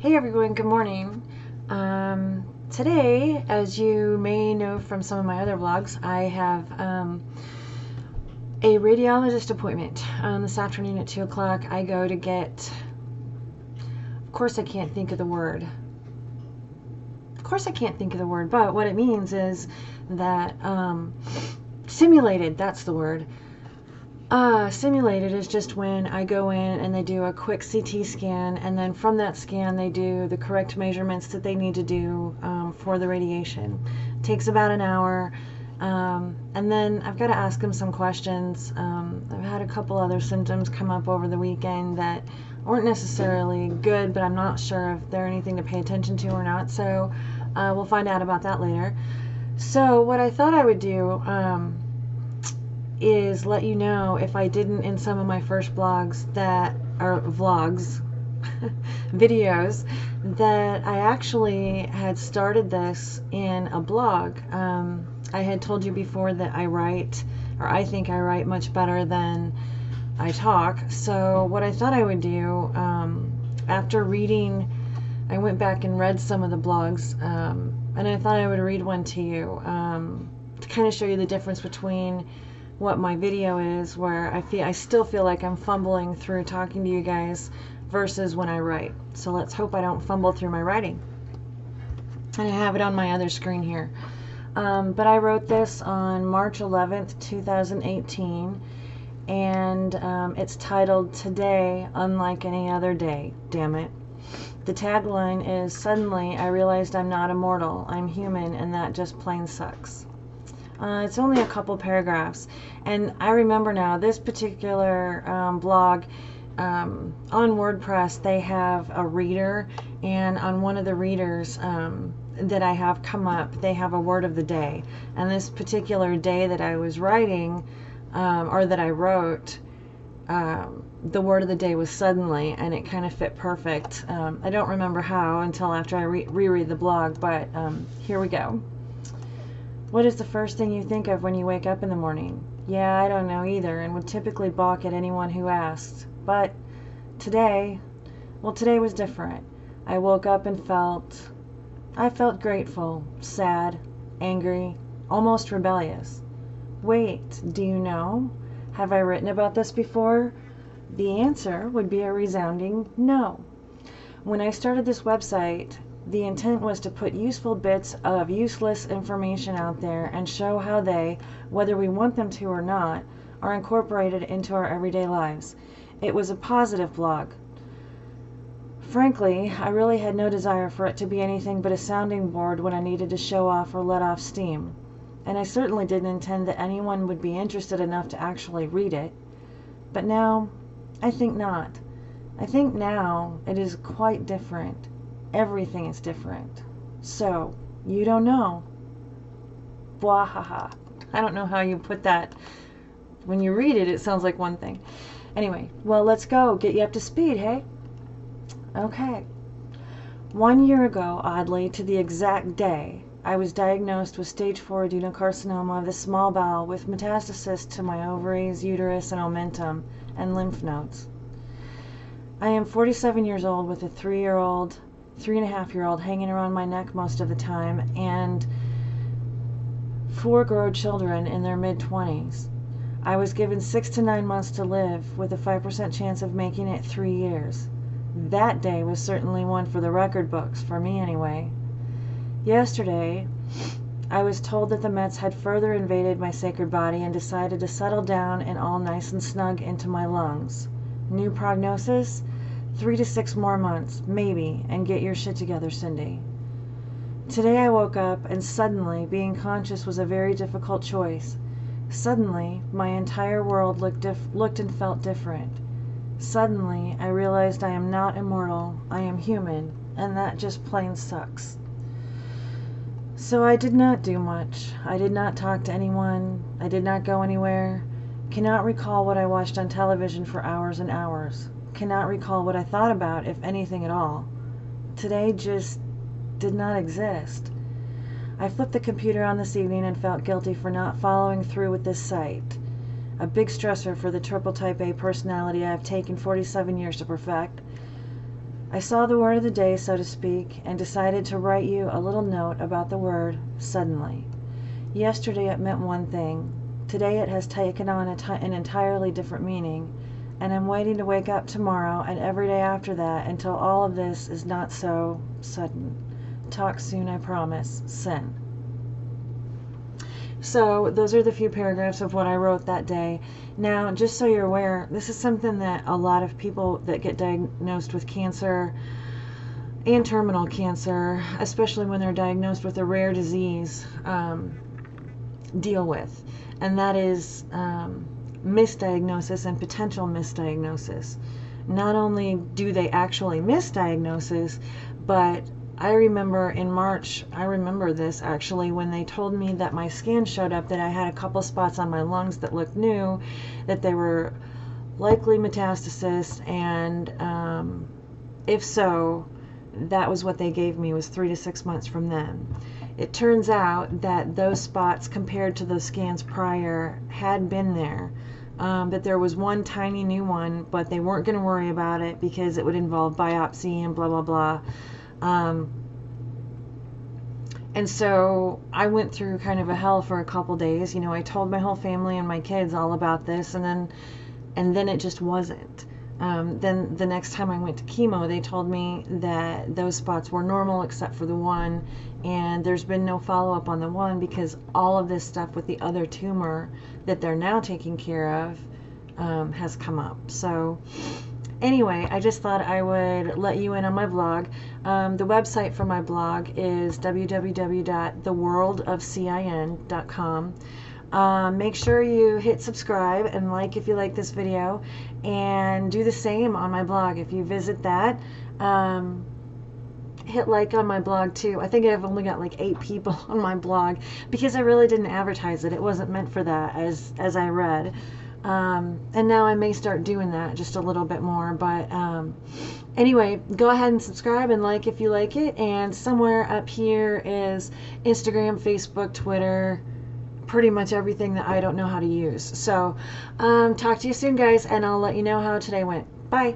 Hey everyone, good morning. Today, as you may know from some of my other vlogs, I have a radiologist appointment this afternoon at 2 o'clock. I go to get, of course I can't think of the word. But what it means is that simulated, that's the word. Simulated is just when I go in and they do a quick CT scan, and then from that scan they do the correct measurements that they need to do for the radiation. It takes about an hour, and then I've got to ask them some questions. I've had a couple other symptoms come up over the weekend that weren't necessarily good, but I'm not sure if they're anything to pay attention to or not, so we'll find out about that later. So what I thought I would do is let you know, if I didn't in some of my first blogs that, or vlogs, videos, that I actually had started this in a blog. I had told you before that I write, or I think I write much better than I talk. So what I thought I would do, after reading, I went back and read some of the blogs, and I thought I would read one to you, to kind of show you the difference between what my video is, where I still feel like I'm fumbling through talking to you guys, versus when I write. So let's hope I don't fumble through my writing. And I have it on my other screen here. But I wrote this on March 11th, 2018, and it's titled "Today, Unlike Any Other Day, Damn It." The tagline is, "Suddenly I realized I'm not immortal, I'm human, and that just plain sucks." It's only a couple paragraphs, and I remember now this particular blog, on WordPress they have a reader, and on one of the readers that I have come up, they have a word of the day, and this particular day that I was writing, or that I wrote, the word of the day was suddenly, and it kind of fit perfect. I don't remember how until after I reread the blog, but here we go. What is the first thing you think of when you wake up in the morning? Yeah, I don't know either, and would typically balk at anyone who asked. But today was different. I woke up and I felt grateful, sad, angry, almost rebellious. Wait, do you know? Have I written about this before? The answer would be a resounding no. When I started this website, the intent was to put useful bits of useless information out there and show how they, whether we want them to or not, are incorporated into our everyday lives. It was a positive blog. Frankly, I really had no desire for it to be anything but a sounding board when I needed to show off or let off steam. And I certainly didn't intend that anyone would be interested enough to actually read it. But now, I think not. I think now it is quite different. Everything is different. So, you don't know. Bwahaha. I don't know how you put that. When you read it, it sounds like one thing. Anyway, well, let's go. Get you up to speed, hey? Okay. 1 year ago, oddly, to the exact day, I was diagnosed with stage 4 adenocarcinoma of the small bowel with metastasis to my ovaries, uterus, and omentum, and lymph nodes. I am 47 years old with a 3.5-year-old hanging around my neck most of the time, and 4 grown children in their mid-20s. I was given 6 to 9 months to live, with a 5% chance of making it 3 years. That day was certainly one for the record books, for me anyway. Yesterday, I was told that the Mets had further invaded my sacred body and decided to settle down and all nice and snug into my lungs. New prognosis? 3 to 6 more months, maybe, and get your shit together, Cindy. Today I woke up, and suddenly being conscious was a very difficult choice. Suddenly, my entire world looked and felt different. Suddenly, I realized I am not immortal, I am human, and that just plain sucks. So I did not do much. I did not talk to anyone. I did not go anywhere. Cannot recall what I watched on television for hours and hours. Cannot recall what I thought about, if anything at all. Today just did not exist. I flipped the computer on this evening and felt guilty for not following through with this site. A big stressor for the triple type A personality I have taken 47 years to perfect. I saw the word of the day, so to speak, and decided to write you a little note about the word suddenly. Yesterday it meant one thing. Today it has taken on an entirely different meaning, and I'm waiting to wake up tomorrow and every day after that until all of this is not so sudden. Talk soon, I promise. Sin. So those are the few paragraphs of what I wrote that day. Now, just so you're aware, this is something that a lot of people that get diagnosed with cancer and terminal cancer, especially when they're diagnosed with a rare disease, deal with, and that is misdiagnosis and potential misdiagnosis. Not only do they actually misdiagnosis, but I remember in March, I remember this actually, when they told me that my scan showed up that I had a couple spots on my lungs that looked new, that they were likely metastasis, and if so, that was what they gave me, was 3 to 6 months from then. It turns out that those spots, compared to those scans prior, had been there. That there was one tiny new one, but they weren't going to worry about it because it would involve biopsy and blah, blah, blah. And so I went through kind of a hell for a couple days. You know, I told my whole family and my kids all about this, and then it just wasn't. Then the next time I went to chemo, they told me that those spots were normal except for the one, and there's been no follow-up on the one because all of this stuff with the other tumor that they're now taking care of has come up. So anyway, I just thought I would let you in on my blog. The website for my blog is www.theworldofcin.com. Make sure you hit subscribe and like if you like this video, and do the same on my blog if you visit that. Hit like on my blog too. I think I've only got like 8 people on my blog because I really didn't advertise it. It wasn't meant for that, as I read. And now I may start doing that just a little bit more, but anyway, go ahead and subscribe and like if you like it, and somewhere up here is Instagram, Facebook, Twitter, pretty much everything that I don't know how to use. So talk to you soon, guys, and I'll let you know how today went. Bye.